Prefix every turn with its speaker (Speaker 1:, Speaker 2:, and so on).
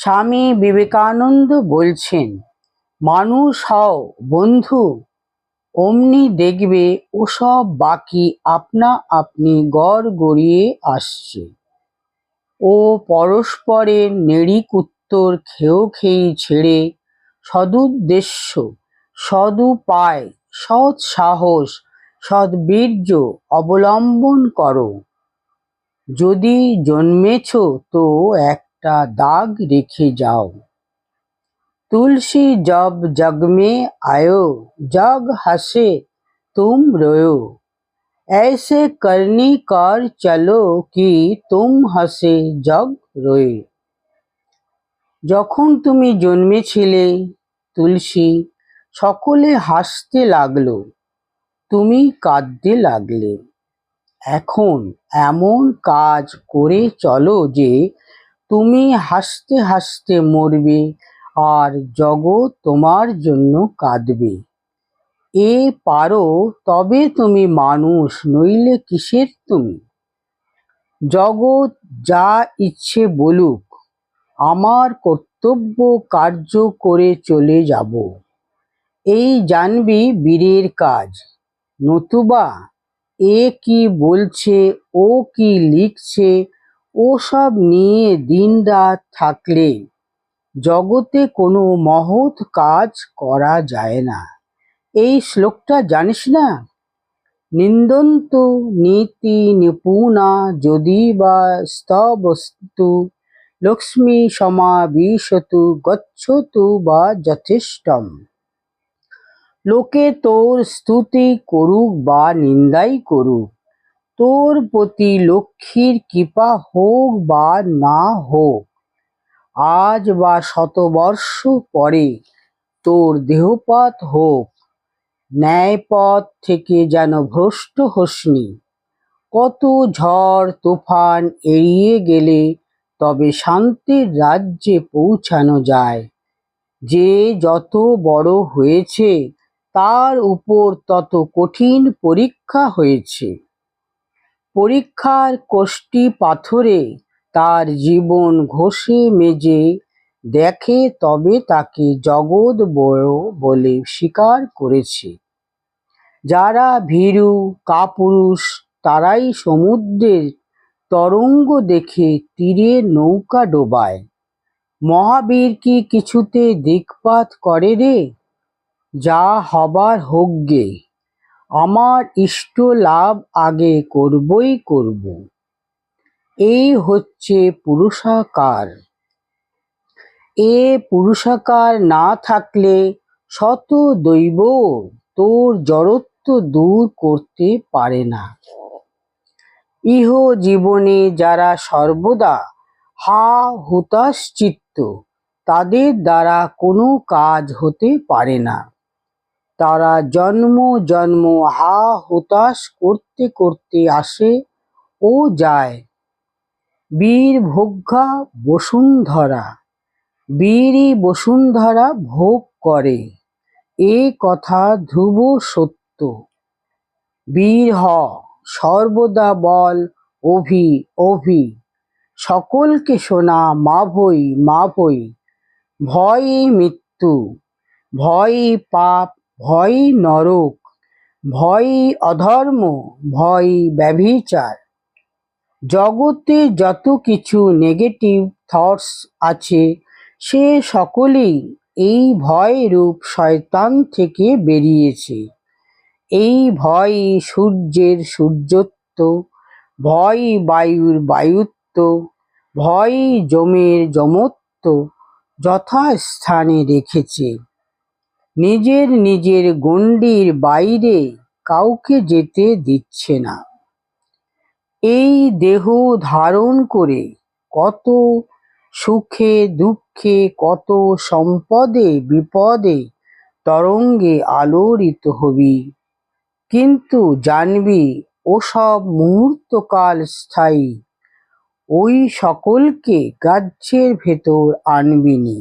Speaker 1: স্বামী বিবেকানন্দ বলছেন, মানুষ হও বন্ধু, অমনি দেখবে ওসব বাকি আপনা আপনি গড় গড়িয়ে আসছে। ও পরস্পরের নিড়িক উত্তর খেয়েই ছেড়ে সদুদ্দেশ্য, সদুপায়, সৎ সাহস, সদ্বীর্য অবলম্বন করো। যদি জন্মেছ তো একটা দাগ রেখে যাও। तुलसी जब जग में आयो, जग हंसे तुम रोयो, ऐसे करनी कर चलो कि तुम हंसे जग रोए। যখন তুমি জন্মেছিলে তুলসী, সকলে হাসতে লাগলো, তুমি কাঁদতে লাগলে। এখন এমন কাজ করে চলো যে তুমি হাসতে হাসতে মরবে আর জগৎ তোমার জন্য কাঁদবে। এ পারো তবে তুমি মানুষ, নইলে কিসের তুমি? জগৎ যা ইচ্ছে বলুক, আমার কর্তব্য কার্য করে চলে যাব, এই জানবি বীরের কাজ। নতুবা এ কি বলছে, ও কি লিখছে, ও সব নিয়ে দিনরাত থাকলে জগতে কোনো মহৎ কাজ করা যায় না। এই শ্লোকটা জানিস না? নিন্দন্তু নীতি নিপুণা যদি বা স্তবস্তু, লক্ষ্মী সমাবিশতু গচ্ছতু বা যথেষ্টম। লোকে তোর স্তুতি করুক বা নিন্দাই করুক, তোর প্রতি লক্ষ্মীর কৃপা হোক বা না হোক, আজ বা শতবর্ষ পরে তোর দেহপাত হোক, ন্যায়পথ থেকে যেন ভ্রষ্ট হোসনি। কত ঝড় তুফান এড়িয়ে গেলে তবে শান্তির রাজ্যে পৌঁছানো যায়। যে যত বড় হয়েছে তার উপর তত কঠিন পরীক্ষা হয়েছে। পরীক্ষার কষ্টি পাথরে তার জীবন ঘষে মেজে দেখে, তবে তাকে জগৎ বড় বলে স্বীকার করেছে। যারা ভীরু কাপুরুষ তারাই সমুদ্রের তরঙ্গ দেখে তীরে নৌকা ডোবায়। মহাবীর কি কিছুতে দিকপাত করে রে? যা হবার হোক গে, আমার ইষ্ট লাভ আগে করবই করব। এই হচ্ছে পুরুষাকার। এ পুরুষাকার না থাকলে শত দৈব তোর জড়ত্ব দূর করতে পারে না। ইহ জীবনে যারা সর্বদা হা হুতাশচিত্ত, তাদের দ্বারা কোনো কাজ হতে পারে না। তারা জন্ম জন্ম হা হুতাশ করতে করতে আসে ও যায়। বীর ভোগ্যা বসুন্ধরা, বীরই বসুন্ধরা ভোগ করে, এ কথা ধ্রুব সত্য। বীর হ, সর্বদা বল অভি অভি, সকলকে শোনা মা ভৈ মা ভৈ। ভয়ই মৃত্যু, ভয়ই পাপ, ভয়ই নরক, ভয়ই অধর্ম, ভয়ই ব্যভিচার। জগতে যত কিছু নেগেটিভ থটস আছে সে সকলেই এই ভয় রূপ শয়তান থেকে বেরিয়েছে। এই ভয়ই সূর্যের সূর্যত্ব, ভয়ই বায়ুর বায়ুত্ব, ভয়ই যমের যমত্ব যথাস্থানে রেখেছে। নিজের নিজের গণ্ডির বাইরে কাউকে যেতে দিচ্ছে না। এই দেহ ধারণ করে কত সুখে দুঃখে, কত সম্পদে বিপদে তরঙ্গে আলোড়িত হবি, কিন্তু জানবি ওসব মুহূর্তকাল স্থায়ী। ওই সকলকে গ্রাহ্যের ভেতর আনবি নি।